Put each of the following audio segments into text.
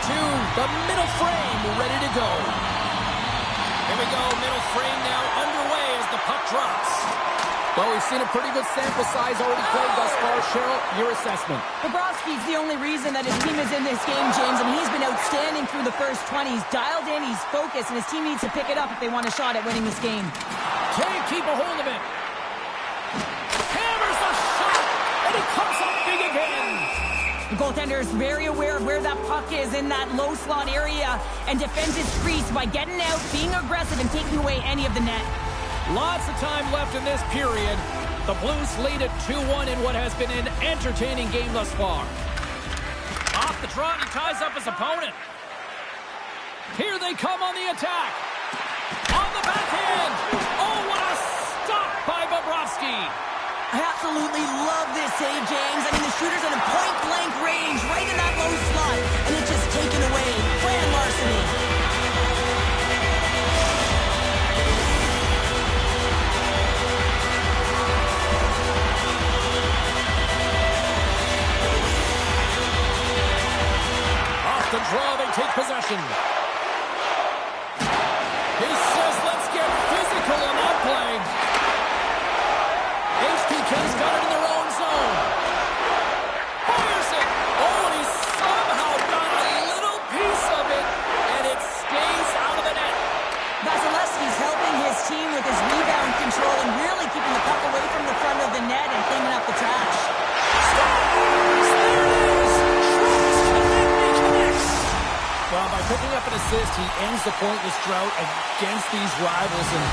to the middle frame, ready to go. Here we go, middle frame now underway as the puck drops. Well, we've seen a pretty good sample size already played thus far. Cheryl, your assessment. Bobrovsky's the only reason that his team is in this game, James. I mean, he's been outstanding through the first 20. He's dialed in, he's focused, and his team needs to pick it up if they want a shot at winning this game. Can't keep a hold of it. Hammers the shot, and it comes up big again. The goaltender is very aware of where that puck is in that low slot area and defends his crease by getting out, being aggressive, and taking away any of the net. Lots of time left in this period. The Blues lead at 2-1 in what has been an entertaining game thus far. Off the trot, he ties up his opponent. Here they come on the attack. On the backhand. Oh, what a stop by Bobrovsky. I absolutely love this save, James. I mean, the shooter's in a point-blank range right in that low slot, and it's just taken away. Grand larceny. The draw, they take possession. He says, let's get physical on that play. HPK's got it in their own zone. Fires it. Oh, and he somehow got a little piece of it, and it stays out of the net. Vasilevsky's helping his team with his rebound control and really keeping the puck away from the front of the net and cleaning up the trash. Well, by picking up an assist, he ends the pointless drought against these rivals. And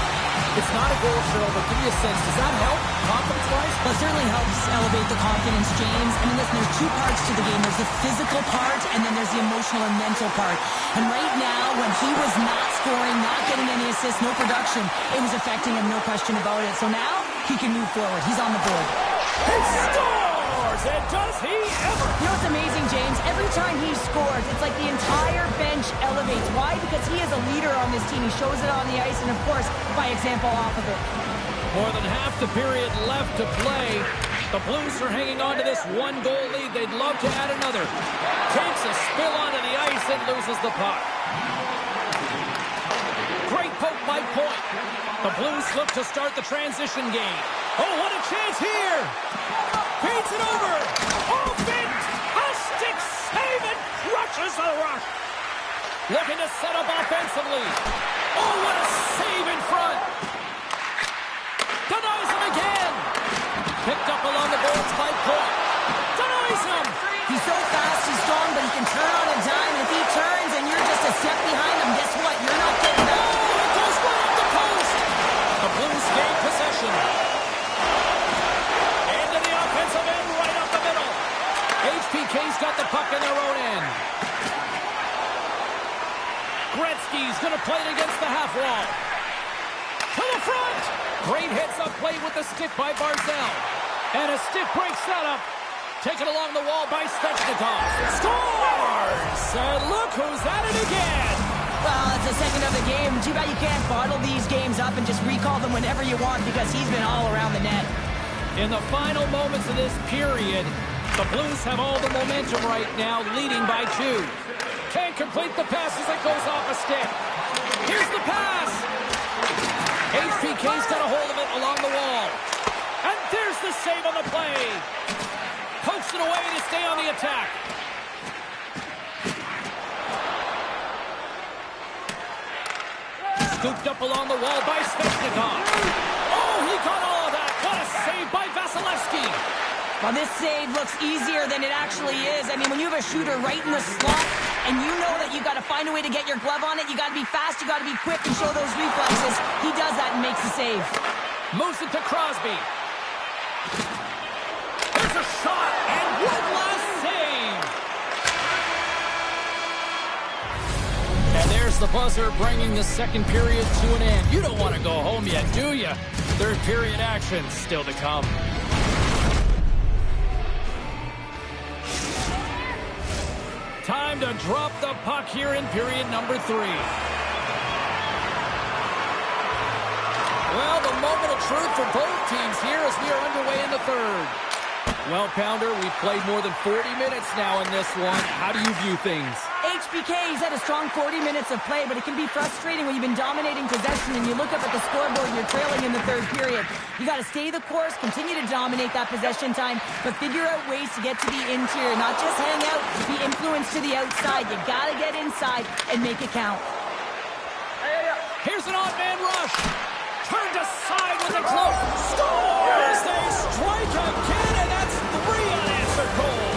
it's not a goal, Cheryl, but give me a sense. Does that help confidence-wise? Well, it certainly helps elevate the confidence, James. I mean, listen, there's two parts to the game. There's the physical part, and then there's the emotional and mental part. And right now, when he was not scoring, not getting any assists, no production, it was affecting him, no question about it. So now, he can move forward. He's on the board. He scores! And does he ever? You know what's amazing, James? Every time he scores, it's like the entire bench elevates. Why? Because he is a leader on this team. He shows it on the ice and, of course, by example off of it. More than half the period left to play. The Blues are hanging on to this one-goal lead. They'd love to add another. Takes a spill onto the ice and loses the puck. Great poke by Point. The Blues look to start the transition game. Oh, what a chance here! Feeds it over! Off it! A stick save and crushes the rush! Looking to set up offensively. Oh, what a save in front! Denies him again! Picked up along the boards by Point. Denies him! He's so fast, he's strong, but he can turn on a dime. And if he turns and you're just a step behind him, guess what? You're not getting back. Oh, it goes right up the post! The Blues gain possession. Into the offensive end, right up the middle. HPK's got the puck in their own end. Gretzky's going to play it against the half wall. To the front! Great heads-up play with the stick by Barzal. And a stick break setup. Taken along the wall by Svechnikov. Scores! And look who's at it again! Well, it's the second of the game. Too bad you can't bottle these games up and just recall them whenever you want because he's been all around the net. In the final moments of this period, the Blues have all the momentum right now, leading by 2. Can't complete the pass as it goes off a stick. Here's the pass! HPK's got a hold of it along the wall. And there's the save on the play. Pokes it away to stay on the attack. Scooped up along the wall by Svechnikov. Oh, he got all of that. What a save by Vasilevsky. Well, this save looks easier than it actually is. I mean, when you have a shooter right in the slot and you know that you got to find a way to get your glove on it, you got to be fast, you got to be quick and show those reflexes. He does that and makes the save. Moves it to Crosby. There's a shot and one last save. And there's the buzzer bringing the second period to an end. You don't want to go home yet, do you? Third period action still to come. Time to drop the puck here in period number 3. Well, the moment of truth for both teams here as we are underway in the third. Well, Pounder, we've played more than 40 minutes now in this one. How do you view things? HBK's had a strong 40 minutes of play, but it can be frustrating when you've been dominating possession and you look up at the scoreboard and you're trailing in the third period. You got to stay the course, continue to dominate that possession time, but figure out ways to get to the interior, not just hang out, be influenced to the outside. You got to get inside and make it count. Here's an odd man rush. Turned aside with a close. Scores! They strike again, and that's 3 unanswered goals.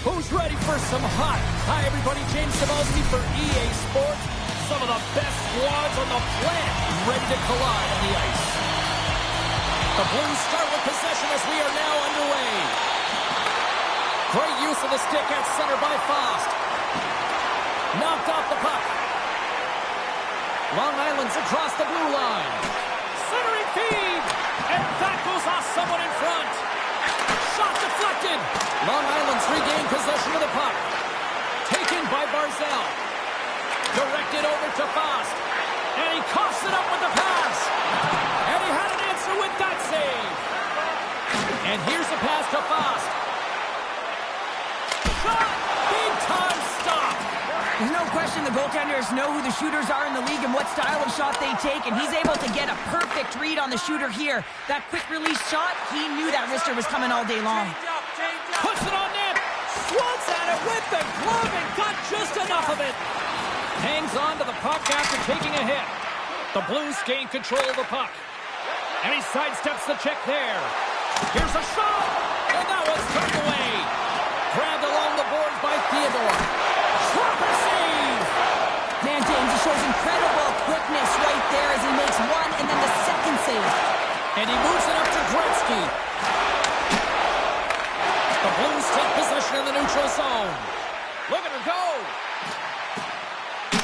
Who's ready for some hot? Hi, everybody. James Cebulski for EA Sports. Some of the best squads on the planet ready to collide on the ice. The Blues start with possession as we are now underway. Great use of the stick at center by Fost. Knocked off the puck. Long Island's across the blue line. Centering feed. And that goes off someone in front. Shot deflected. Long Island's regained possession of the puck. Taken by Barzal. Directed over to Fost. And he coughs it up with the pass. And he had an answer with that save. And here's a pass to Fost. Shot! Big time stop. There's no question the goaltenders know who the shooters are in the league and what style of shot they take, and he's able to get a perfect read on the shooter here. That quick release shot, he knew that wrister was coming all day long. Puts it on net. Swats at it with the glove and got just enough of it. Hangs on to the puck after taking a hit. The Blues gain control of the puck. And he sidesteps the check there. Here's a shot. And that was turned away. Grabbed along the boards by Theodore. Proper save. Man, James, he shows incredible quickness right there as he makes one and then the second save. And he moves it up to Gretzky. The Blues take possession in the neutral zone. Look at her go.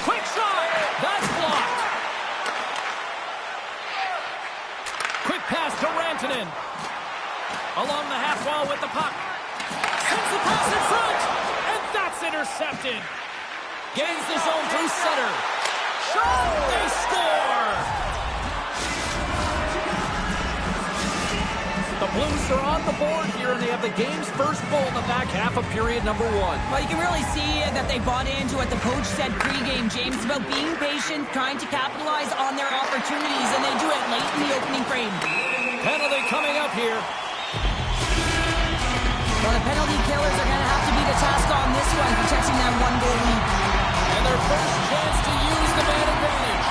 Quick shot. That's blocked. Quick pass to Rantanen. Along the half wall with the puck. Sends the pass in front. And that's intercepted. Gains the zone through center. Shot. They score. The Blues are on the board here, and they have the game's first goal in the back half of period number 1. Well, you can really see that they bought into what the coach said pregame, James, about being patient, trying to capitalize on their opportunities, and they do it late in the opening frame. Penalty coming up here. Well, the penalty killers are going to have to be the task on this one, protecting that one-goal lead. And their first chance to use the man advantage.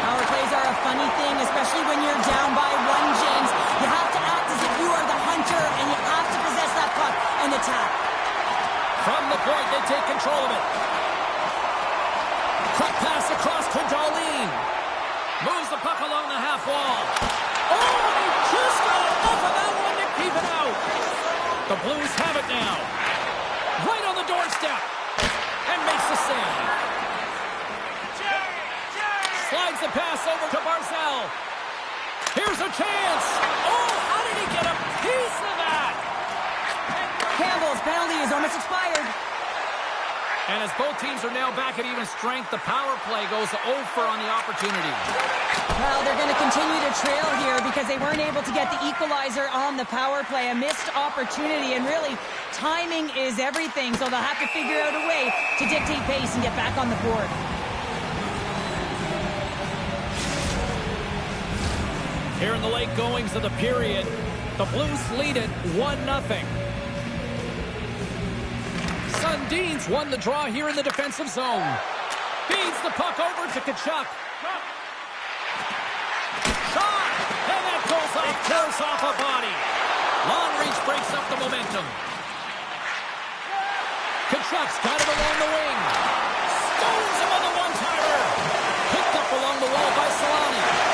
Power plays are a funny thing, especially when you're down by one, James. You have to act as if you are the hunter, and you have to possess that puck and attack. From the point, they take control of it. Quick pass across to Darlene. Moves the puck along the half wall. Oh, he just got enough of that one to keep it out. The Blues have it now. Right on the doorstep. And makes the save. Slides the pass over to Barzal. Here's a chance. Oh, how did he get a piece of that? Campbell's penalty is almost expired. And as both teams are now back at even strength, the power play goes over on the opportunity. Well, they're going to continue to trail here because they weren't able to get the equalizer on the power play. A missed opportunity, and really, timing is everything, so they'll have to figure out a way to dictate pace and get back on the board. Here in the late goings of the period, the Blues lead it 1-0. Sundin's won the draw here in the defensive zone. Feeds the puck over to Tkachuk. Shot! And that goes off, tears off a body. Long reach breaks up the momentum. Tkachuk's got it along the wing. Stones him on the one-timer. Picked up along the wall by Solani.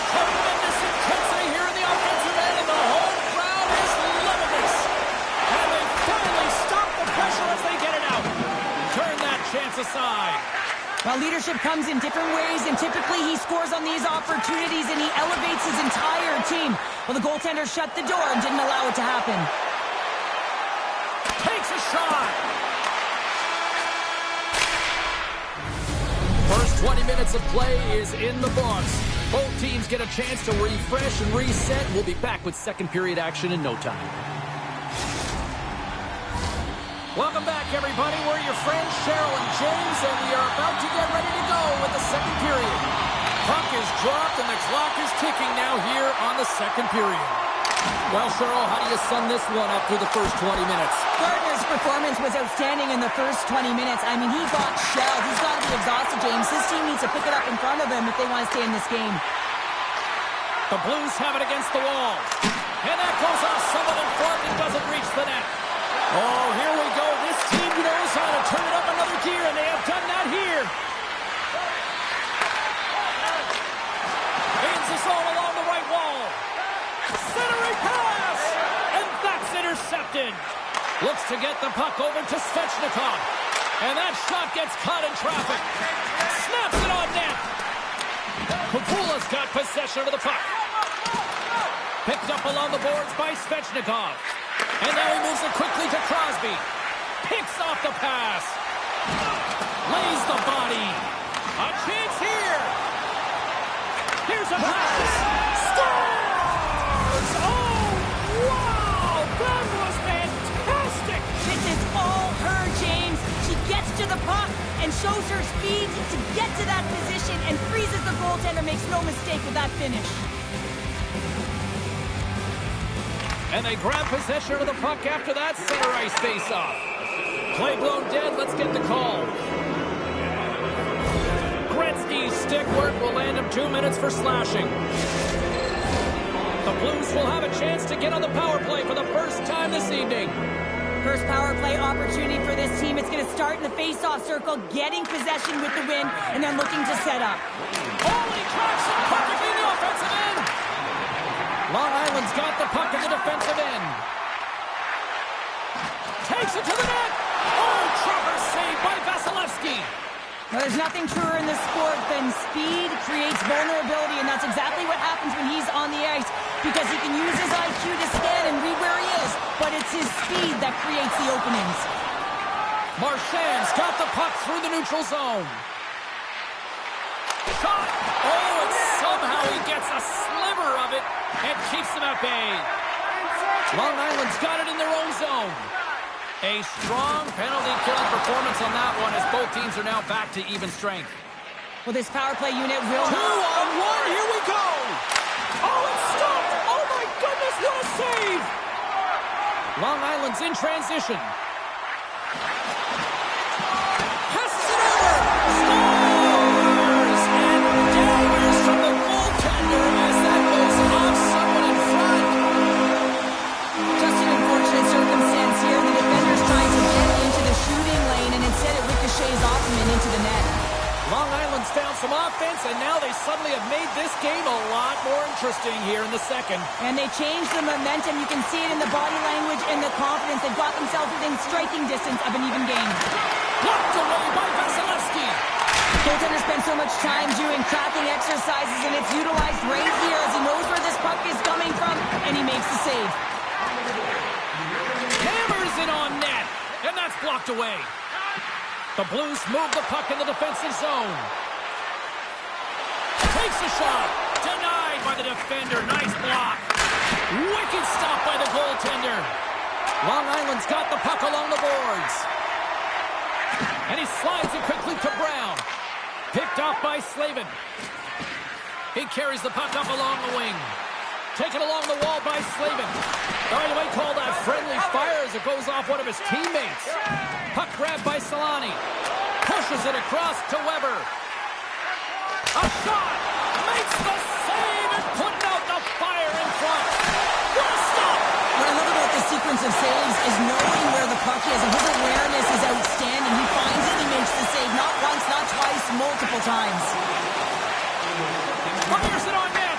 Tremendous intensity here in the offensive end, and the whole crowd is loving this. And they finally stop the pressure as they get it out. Turn that chance aside. Well, leadership comes in different ways, and typically he scores on these opportunities, and he elevates his entire team. Well, the goaltender shut the door and didn't allow it to happen. Takes a shot. First 20 minutes of play is in the books. Both teams get a chance to refresh and reset. We'll be back with second period action in no time. Welcome back, everybody. We're your friends, Cheryl and James, and we are about to get ready to go with the second period. Puck is dropped, and the clock is ticking now here on the second period. Well, Cheryl, how do you sum this one up through the first 20 minutes? Gardner's performance was outstanding in the first 20 minutes. I mean, he got shelled. He's got to be exhausted, James. His team needs to pick it up in front of him if they want to stay in this game. The Blues have it against the wall. And that goes off someone in front and doesn't reach the net. Oh, here we go. This team knows how to turn it up another gear, and they have done that here. Aims this all along the right wall. Centering pass! And that's intercepted. Looks to get the puck over to Svechnikov. And that shot gets caught in traffic. Snaps it on net. Kukula's got possession of the puck. Picked up along the boards by Svechnikov. And now he moves it quickly to Crosby. Picks off the pass. Lays the body. A chance here. Here's a pass. Scores! Oh, wow! That was fantastic! This is all her, James. She gets to the puck and shows her speed to get to that position and freezes the goaltender. Makes no mistake with that finish. And they grab possession of the puck after that center ice face-off. Play blown dead. Let's get the call. Gretzky's stick work will land him 2 minutes for slashing. The Blues will have a chance to get on the power play for the first time this evening. First power play opportunity for this team. It's going to start in the face-off circle, getting possession with the win, and then looking to set up. Oh, he tracks it perfectly in the offensive end. Long Island's got the puck in the defensive end. Takes it to the net. Oh, trapper saved by Vasilevsky. Well, there's nothing truer in this sport than speed creates vulnerability, and that's exactly what happens when he's on the ice, because he can use his IQ to scan and read where he is, but it's his speed that creates the openings. Marchand's got the puck through the neutral zone. Shot! Oh, and somehow he gets a sliver of it and keeps them at bay. Long Island's got it in their own zone. A strong penalty-killing performance on that one as both teams are now back to even strength. Well, this power play unit will... 2-on-1, here we go! Oh, it's stopped! Oh, my goodness, what a save! Long Island's in transition. Passes it over! Scores! And daggers from the goaltender as that goes off someone in front. Just an unfortunate circumstance here. The defender's trying to get into the shooting lane, and instead it ricochets off him and into the net. Long Island's found some offense, and now they suddenly have made this game a lot more interesting here in the second. And they changed the momentum. You can see it in the body language and the confidence. They've got themselves within striking distance of an even game. Blocked away by Vasilevsky. Goaltender spends so much time doing tracking exercises, and it's utilized right here as he knows where this puck is coming from, and he makes the save. Hammers it on net, and that's blocked away. The Blues move the puck in the defensive zone. Takes a shot. Denied by the defender. Nice block. Wicked stop by the goaltender. Long Island's got the puck along the boards. And he slides it quickly to Brown. Picked off by Slavin. He carries the puck up along the wing. Taken along the wall by Slavin. Oh, you might call that friendly fire as it goes off one of his teammates. Puck grabbed by Solani. Pushes it across to Weber. A shot! Makes the save and putting out the fire in front. What a stop! What I love about this sequence of saves is knowing where the puck is, and his awareness is outstanding. He finds it, he makes the save, not once, not twice, multiple times. Fires it on net.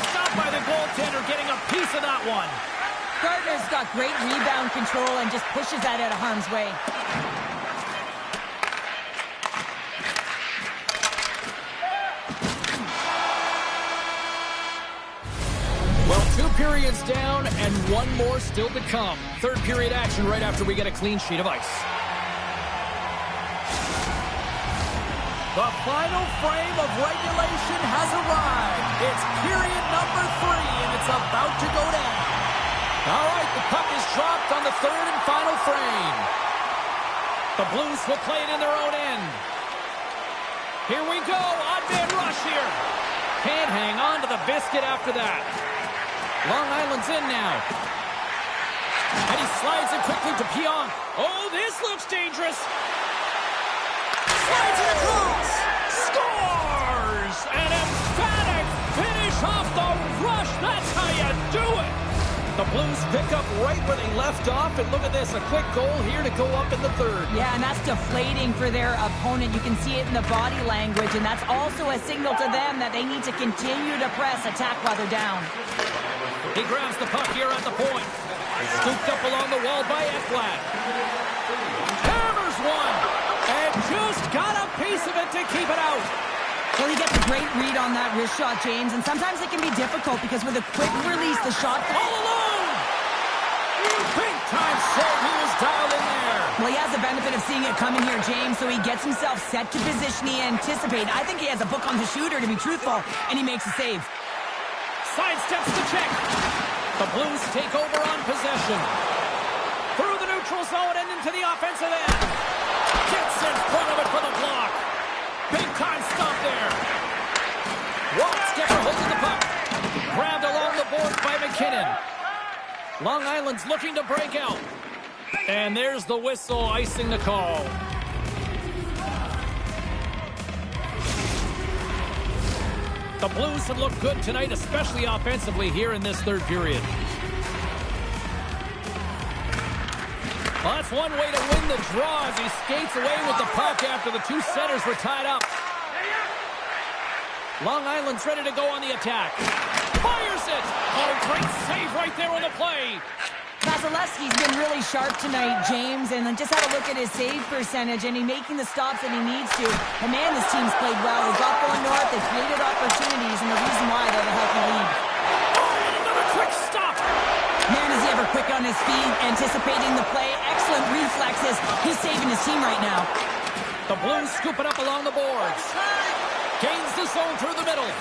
Stopped by the goaltender, getting a piece of that one. Gardner's got great rebound control and just pushes that out of harm's way. Well, 2 periods down and 1 more still to come. Third period action right after we get a clean sheet of ice. The final frame of regulation has arrived. It's period number 3, and it's about to go down. All right, the puck is dropped on the third and final frame. The Blues will play it in their own end. Here we go, odd man rush here. Can't hang on to the biscuit after that. Long Island's in now. And he slides it quickly to Pionk. Oh, this looks dangerous. Slides it across. Scores! An emphatic finish off the rush. That's how you do it. The Blues pick up right where they left off, and look at this, a quick goal here to go up in the third. Yeah, and that's deflating for their opponent. You can see it in the body language, and that's also a signal to them that they need to continue to press, attack while they're down. He grabs the puck here at the point. Scooped up along the wall by Aband. Hammers one, and just got a piece of it to keep it out. Well, he gets a great read on that wrist shot, James, and sometimes it can be difficult because with a quick release, the shot... All alone! Big time save, he was dialed in there. Well, he has the benefit of seeing it coming here, James, so he gets himself set to position he anticipated. I think he has a book on the shooter, to be truthful, and he makes a save. Sidesteps the check. The Blues take over on possession. Through the neutral zone and into the offensive end. Gets in front of it for the block. Big time stop there. Watts gets a hold of the puck. Grabbed along the boards by McKinnon. Long Island's looking to break out. And there's the whistle icing the call. The Blues have looked good tonight, especially offensively here in this third period. Well, that's one way to win the draw as he skates away with the puck after the two centers were tied up. Long Island's ready to go on the attack. Fires it! Oh, great save right there on the play. Vasilevsky's been really sharp tonight, James, and just have a look at his save percentage, and he's making the stops that he needs to. And man, this team's played well. They've got going north, they've created opportunities, and the reason why they're the healthy lead. Oh, and another quick stop! Man, is he ever quick on his feet, anticipating the play. Excellent reflexes. He's saving his team right now. The Blues scoop it up along the boards. Gains the zone through the middle.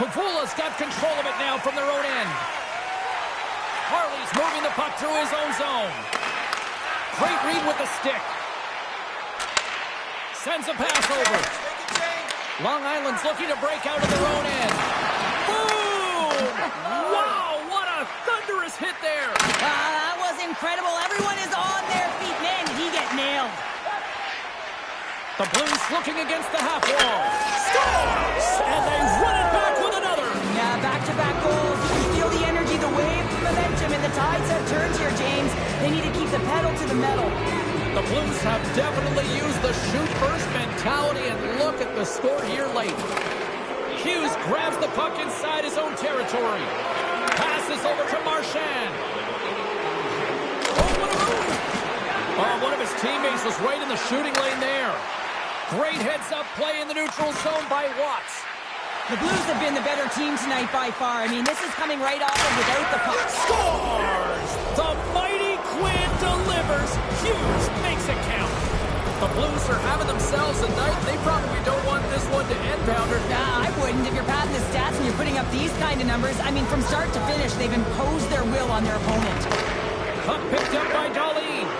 Kavula's got control of it now from their own end. Harley's moving the puck through his own zone. Great read with the stick. Sends a pass over. Long Island's looking to break out of their own end. Boom! Wow, what a thunderous hit there. That was incredible. Everyone is on their feet. Man, did he get nailed. The Blues looking against the half wall. Scores! And they run it back with another. Yeah, back-to-back goals. You can feel the energy, the wave, the momentum, and the tides have turned here, James. They need to keep the pedal to the metal. The Blues have definitely used the shoot-first mentality, and look at the score here late. Hughes grabs the puck inside his own territory. Passes over to Marchand. Oh, what a move! Oh, one of his teammates was right in the shooting lane there. Great heads-up play in the neutral zone by Watts. The Blues have been the better team tonight by far. I mean, this is coming right off of without the puck. Scores! The mighty Quinn delivers. Hughes makes it count. The Blues are having themselves a night. They probably don't want this one to end, Pounder. Nah, I wouldn't. If you're padding the stats and you're putting up these kind of numbers, I mean, from start to finish, they've imposed their will on their opponent. Puck picked up by Darlene.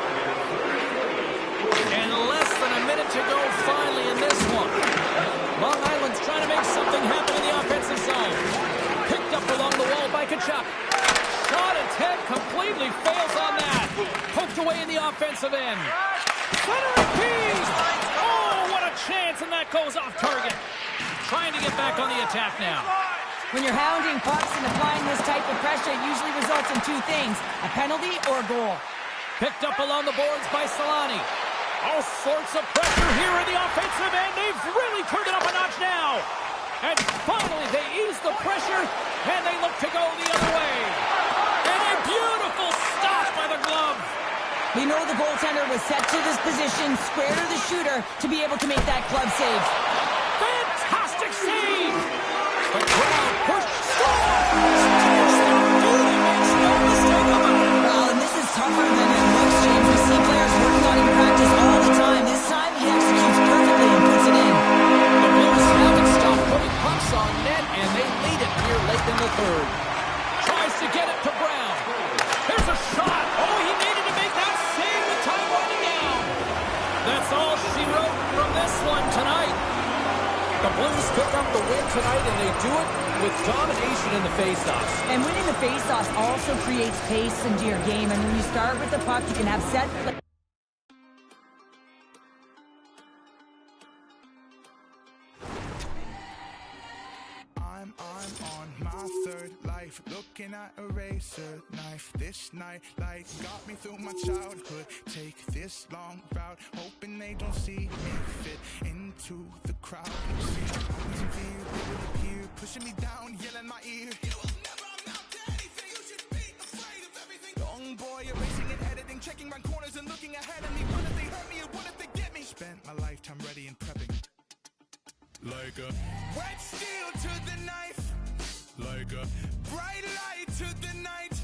And less than a minute to go finally in this one. Long Island's trying to make something happen in the offensive zone. Picked up along the wall by Kachuk. Shot attempt completely fails on that. Poked away in the offensive end. Centering piece! Oh, what a chance, and that goes off target. Trying to get back on the attack now. When you're hounding pucks and applying this type of pressure, it usually results in two things, a penalty or a goal. Picked up along the boards by Solani. All sorts of pressure here in the offensive end. They've really turned it up a notch now. And finally, they ease the pressure, and they look to go the other way. And a beautiful stop by the glove. We know the goaltender was set to this position, square to the shooter, to be able to make that glove save. Fantastic save. The crowd pushed. Scores! Duty makes no mistake about it. Well, and this is tougher than it looks, James. We see players working on it in practice all the time. This time, he executes perfectly and puts it in. The Blues haven't stopped putting pucks on net, and they lead it here late in the third. Tries to get it to Brown. There's a shot. Oh, he needed to make that save with time winding down. That's all she wrote from this one tonight. The Blues pick up the win tonight, and they do it with domination in the faceoffs. And winning the faceoffs also creates pace into your game. And when you start with the puck, you can have set play. I'm on my third life, looking looking at a razor knife. This night light got me through my childhood. Take this long route, hoping they don't see me fit into the crowd. See, always in fear, they will appear, pushing me down, yelling my ear. You will never amount to anything, you should be afraid of everything. Young boy, erasing and editing, checking round corners and looking ahead of me. What if they hurt me and what if they get me? Spent my lifetime ready and prepping. Like a wet steel to the knife. Like a bright light to the night.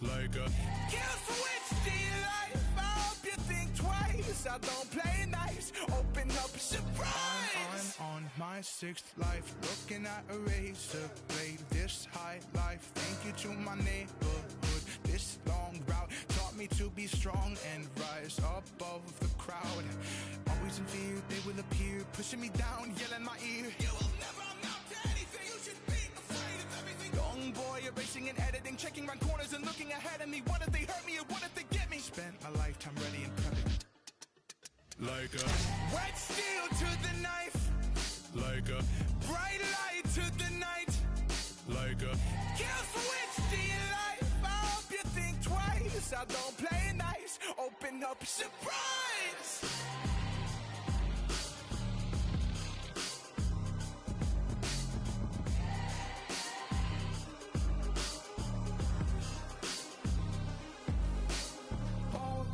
Like a kill switch to your life. I hope you think twice. I don't play nice. Open up, surprise. I'm on my sixth life, looking at a razor blade. This high life, thank you to my neighborhood. This long route taught me to be strong and rise above the crowd. Always in fear, they will appear, pushing me down, yelling my ear. You will never amount to anything, you should be afraid of everything. Young boy, erasing and editing, checking round corners and looking ahead of me. What if they hurt me and what if they get me? Spent my lifetime ready and prepping. Like a wet steel to the knife. Like a bright light to the night. Like a kill switch to your life. I hope you think twice. I don't play nice. Open up, surprise.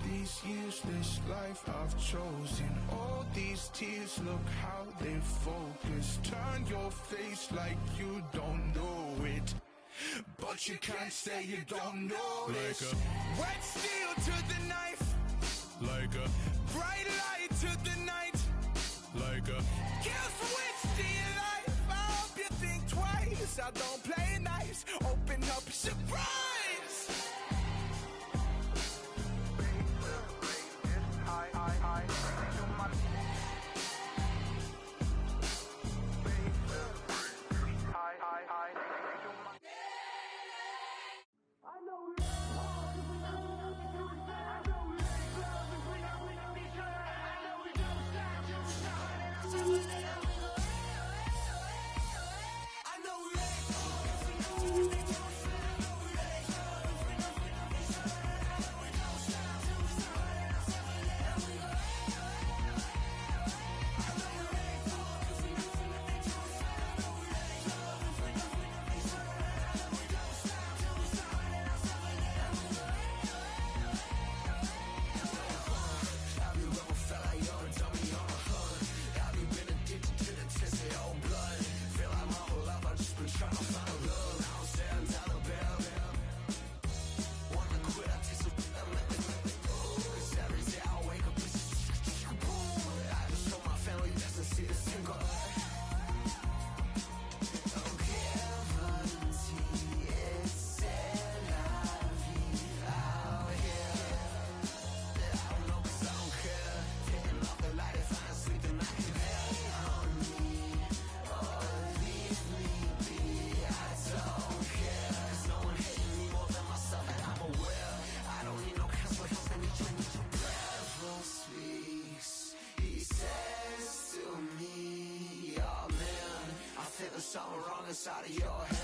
These years, this life I've chosen. All these tears, look how they focus. Turn your face like you don't know it, but you can't say you don't know. Like a wet steel to the knife. Like a bright light to the night. Like a kill switch to your life. I hope you think twice. I don't play nice. Open up, surprise. Something wrong inside of your head.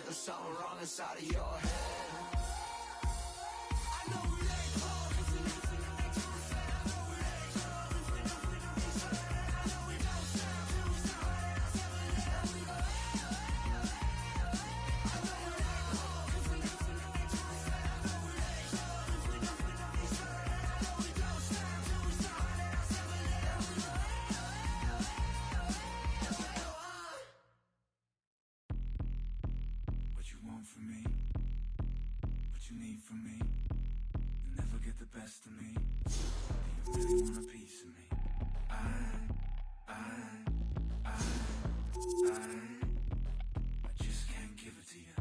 There's something wrong inside of your head. want from me, what you need from me. You never get the best of me. Do you really want a piece of me? I just can't give it to you.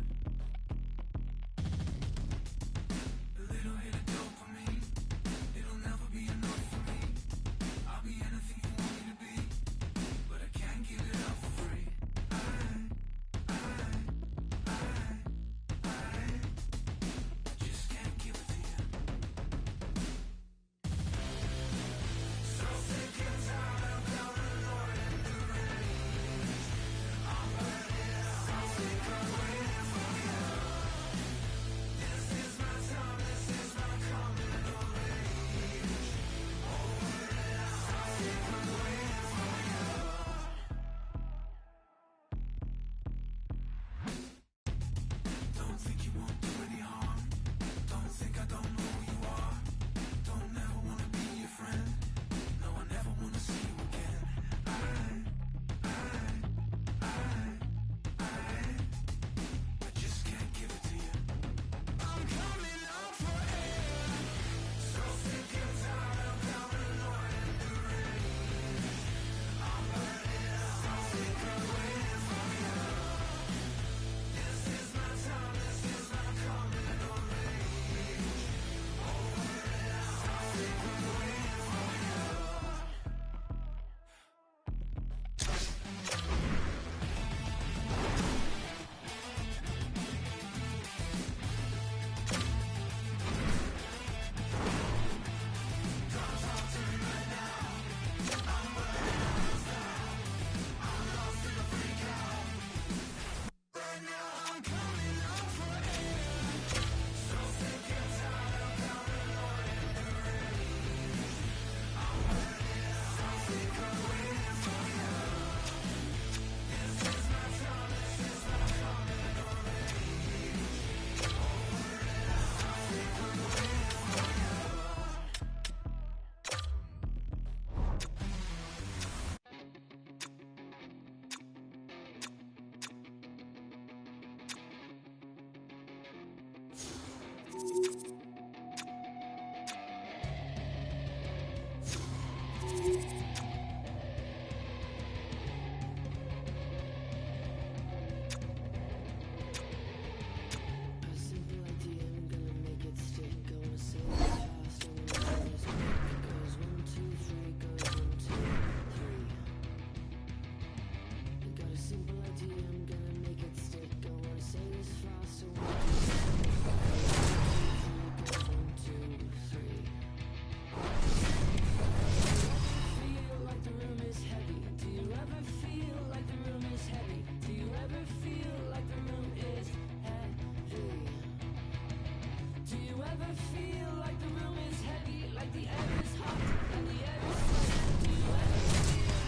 A little hit of dopamine, it'll never be enough for me. I'll be anything you want me to be, but I can't give it up for free. I just can't give it to you. So sick and tired of paranoid and deranged. I'm burning out, I'm sick of waiting for you. This is my time, this is my coming of age. Over it out, I'm sick of waiting for you. Don't think you won't do any harm. Don't think I don't know who you are. Don't ever wanna be your friend. No, I never wanna see you again. I just can't give it to you. I'm coming out for air. So sick and tired of paranoid and deranged. I'm burning out, I'm sick of waiting for you. This is my time, this is my coming of age. Over it out, I'm sick of waiting for you. Right now I'm coming out for air. So sick and tired of paranoid and deranged. I'm burning out, I'm sick of waiting for you. This is my time, this is my coming of age. Over it out, I'm sick of waiting for you. A simple idea, I'm gonna make it stick. I wanna say it fast, I wanna do this quick. It goes 1, 2, 3, goes 1, 2, 3. I got a simple idea, I'm gonna make it stick. I wanna say this fast, I wanna do this quick. It goes 1, 2, 3. Feel like the room is heavy. Do you ever feel like the room is heavy? Do you ever feel like the room is heavy? Do you ever feel like the room is heavy? Like the air is hot and the air is sweaty? Do you ever feel?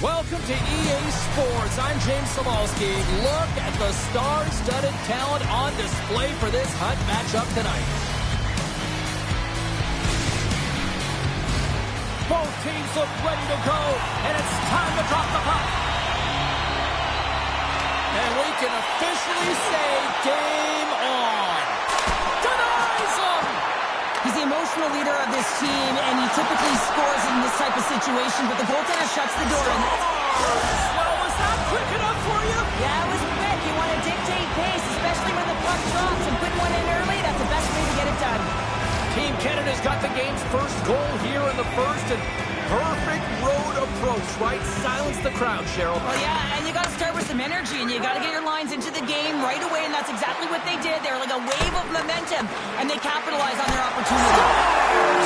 Welcome to EA Sports. I'm James Samalski. Look at the star-studded talent on display for this hot matchup tonight. Both teams look ready to go, and it's time to drop the puck. And we can officially say game on. Denies him! He's the emotional leader of this team, and he typically scores in this type of situation, but the goaltender shuts the door. And that's... Well, was that quick enough for you? Yeah, it was quick. You want to dictate pace, especially when the puck drops, and put one in early. That's the best way to get it done. Team Canada's got the game's first goal here in the first, and perfect road approach, right? Silence the crowd, Cheryl. Well, yeah, and you got to start with some energy, and you got to get your lines into the game right away, and that's exactly what they did. They were like a wave of momentum, and they capitalized on their opportunity.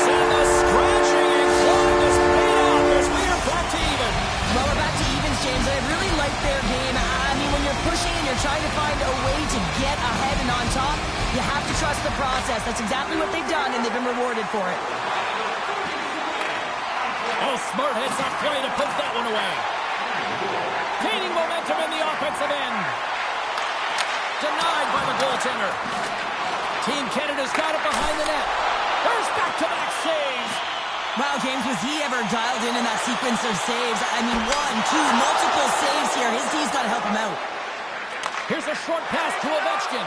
And the scratching and clawing is paid off as we are back to even. Well, we're back to evens, James, and I really like their game. I mean, when you're pushing and you're trying to find a way to get ahead and on top, you have to trust the process. That's exactly what they've done, and they've been rewarded for it. Oh, smart heads-up play to put that one away. Gaining momentum in the offensive end. Denied by the goaltender. Team Canada's got it behind the net. There's back-to-back saves. Wow, James, was he ever dialed in that sequence of saves? I mean, 1, 2, multiple saves here. His D's got to help him out. Here's a short pass to Ovechkin.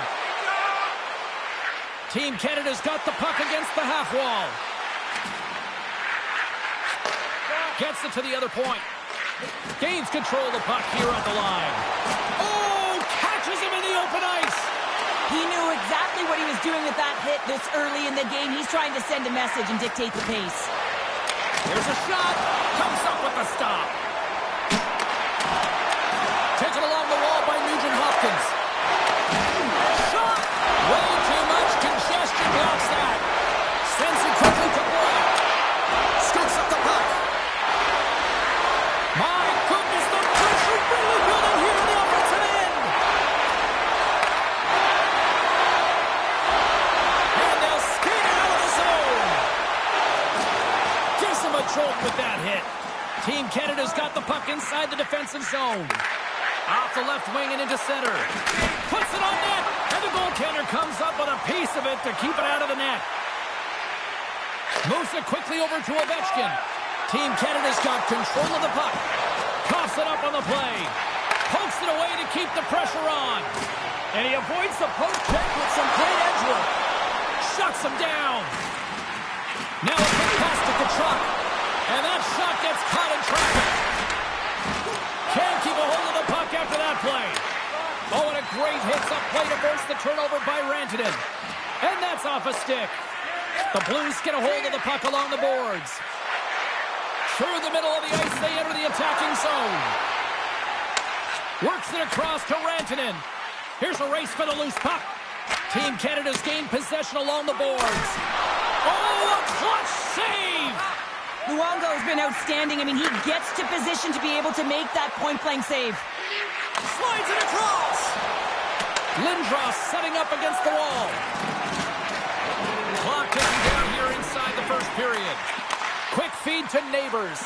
Team Canada's got the puck against the half wall. Gets it to the other point. Gains control of the puck here at the line. Oh, catches him in the open ice. He knew exactly what he was doing with that hit this early in the game. He's trying to send a message and dictate the pace. Here's a shot. Comes up with the stop. Taken along the wall by Nugent Hopkins. Shot. Way too much congestion blocks that. Sends it quickly to Boyle. Scoops up the puck. My goodness, the pressure really building here in the offensive end. And they'll skate it out of the zone. Gives him a jolt with that hit. Team Canada's got the puck inside the defensive zone. Off the left wing and into center. Puts it on net. And the goaltender comes up with a piece of it to keep it out of the net. Moves it quickly over to Ovechkin. Team Canada's got control of the puck. Coughs it up on the play. Pokes it away to keep the pressure on. And he avoids the poke check with some great edge work. Shuts him down. Now a quick pass to Kachuk. And that shot gets caught in traffic. Can't keep a hold of the puck after that play. Oh, and a great hits up play to force the turnover by Rantanen. And that's off a stick. The Blues get a hold of the puck along the boards. Through the middle of the ice, they enter the attacking zone. Works it across to Rantanen. Here's a race for the loose puck. Team Canada's gained possession along the boards. Oh, a clutch save! Luongo's been outstanding. I mean, he gets to position to be able to make that point-blank save. Slides it across. Lindros setting up against the wall. Clock ticking down here inside the first period. Quick feed to Neighbors.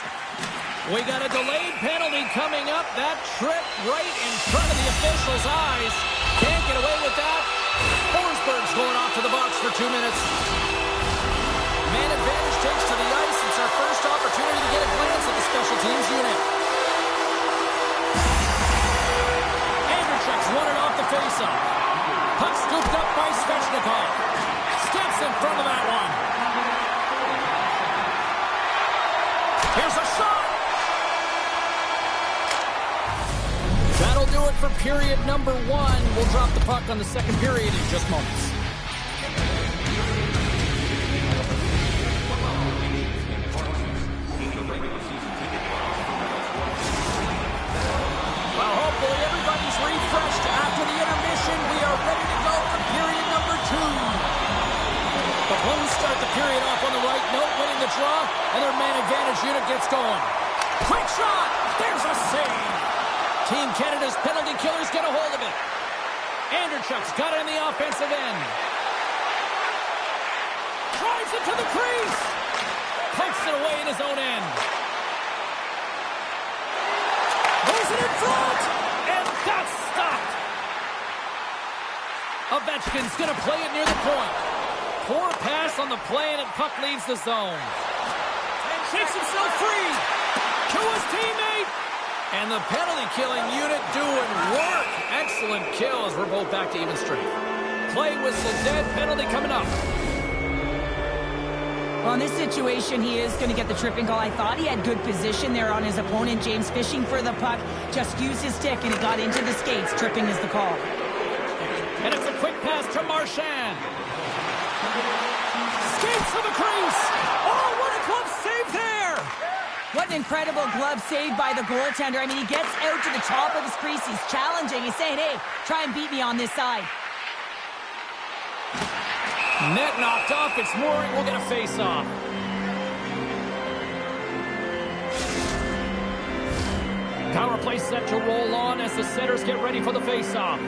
We got a delayed penalty coming up. That trip right in front of the official's eyes. Can't get away with that. Forsberg's going off to the box for 2 minutes. Man advantage takes to the ice. It's our first opportunity to get a glance at the special teams unit. Anderchuk's won it off the faceoff. Puck scooped up by Svechnikov. Steps in front of that one. Here's a shot. That'll do it for period number 1. We'll drop the puck on the second period in just moments. Well, hopefully everybody's refreshed after the intermission. We are ready to go for period number 2. The Blues start the period off on the right note, winning the draw, and their man advantage unit gets going. Quick shot! There's a save! Team Canada's penalty killers get a hold of it. Anderchuk's got it in the offensive end. Drives it to the crease! Pokes it away in his own end. Moves it in front! And that's stopped! Ovechkin's gonna play it near the point. Poor pass on the play, and the puck leaves the zone. And shakes himself free to his teammate. And the penalty-killing unit doing work. Excellent kill as we're both back to even strength. Play whistle dead, penalty coming up. Well, in this situation, he is going to get the tripping call. I thought he had good position there on his opponent. James fishing for the puck, just used his stick, and it got into the skates. Tripping is the call. And it's a quick pass to Marchand. Skates to the crease. Oh, what a glove save there! What an incredible glove save by the goaltender. I mean, he gets out to the top of his crease. He's challenging. He's saying, hey, try and beat me on this side. Net knocked off. It's Mooring. We'll get a face-off. Power play set to roll on as the setters get ready for the face-off.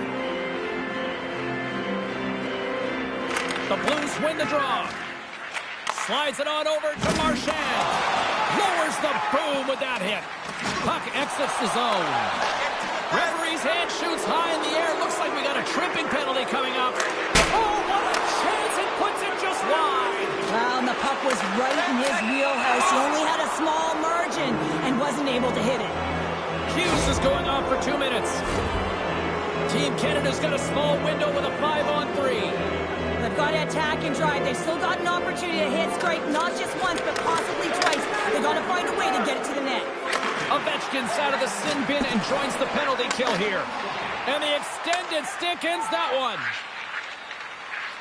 The Blues win the draw. Slides it on over to Marchand. Lowers the boom with that hit. Puck exits the zone. Referee's hand shoots high in the air. Looks like we got a tripping penalty coming up. Oh, what a chance. It puts it just wide. Well, and the the puck was right in his wheelhouse. He only had a small margin and wasn't able to hit it. Hughes is going off for 2 minutes. Team Canada's got a small window with a 5-on-3. They've got to attack and drive. They've still got an opportunity to hit strike, not just once, but possibly twice. They've got to find a way to get it to the net. Ovechkin's out of the sin bin and joins the penalty kill here. And the extended stick ends that one.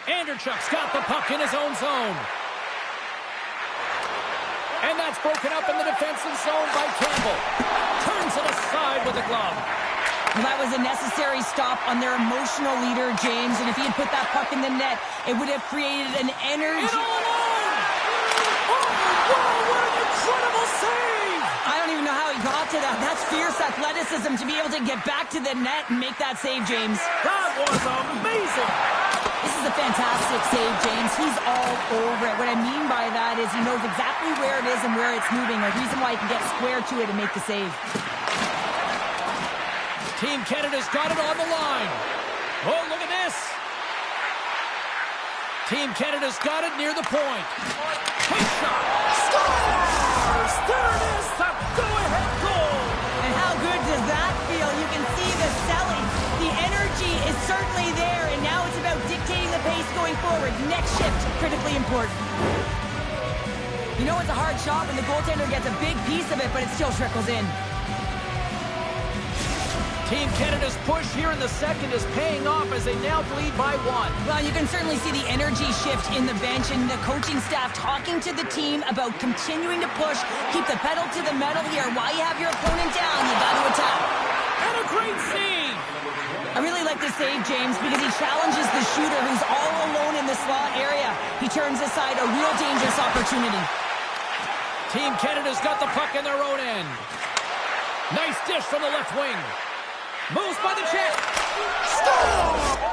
Anderchuk's got the puck in his own zone. And that's broken up in the defensive zone by Campbell. Turns it aside with a glove. Well, that was a necessary stop on their emotional leader, James. And if he had put that puck in the net, it would have created an energy. And all alone! Oh, wow, what an incredible save! I don't even know how he got to that. That's fierce athleticism to be able to get back to the net and make that save, James. That was amazing! This is a fantastic save, James. He's all over it. What I mean by that is he knows exactly where it is and where it's moving. A reason why he can get square to it and make the save. Team Canada's got it on the line. Oh, look at this. Team Canada's got it near the point. Quick shot. Scores! There it is, the go-ahead goal. And how good does that feel? You can see the selling. The energy is certainly there, and now it's about dictating the pace going forward. Next shift, critically important. You know it's a hard shot when the goaltender gets a big piece of it, but it still trickles in. Team Canada's push here in the second is paying off as they now lead by 1. Well, you can certainly see the energy shift in the bench and the coaching staff talking to the team about continuing to push, keep the pedal to the metal here. While you have your opponent down, you got to attack. And a great save! I really like this save, James, because he challenges the shooter who's all alone in the slot area. He turns aside a real dangerous opportunity. Team Canada's got the puck in their own end. Nice dish from the left wing. Moves by the check. Score!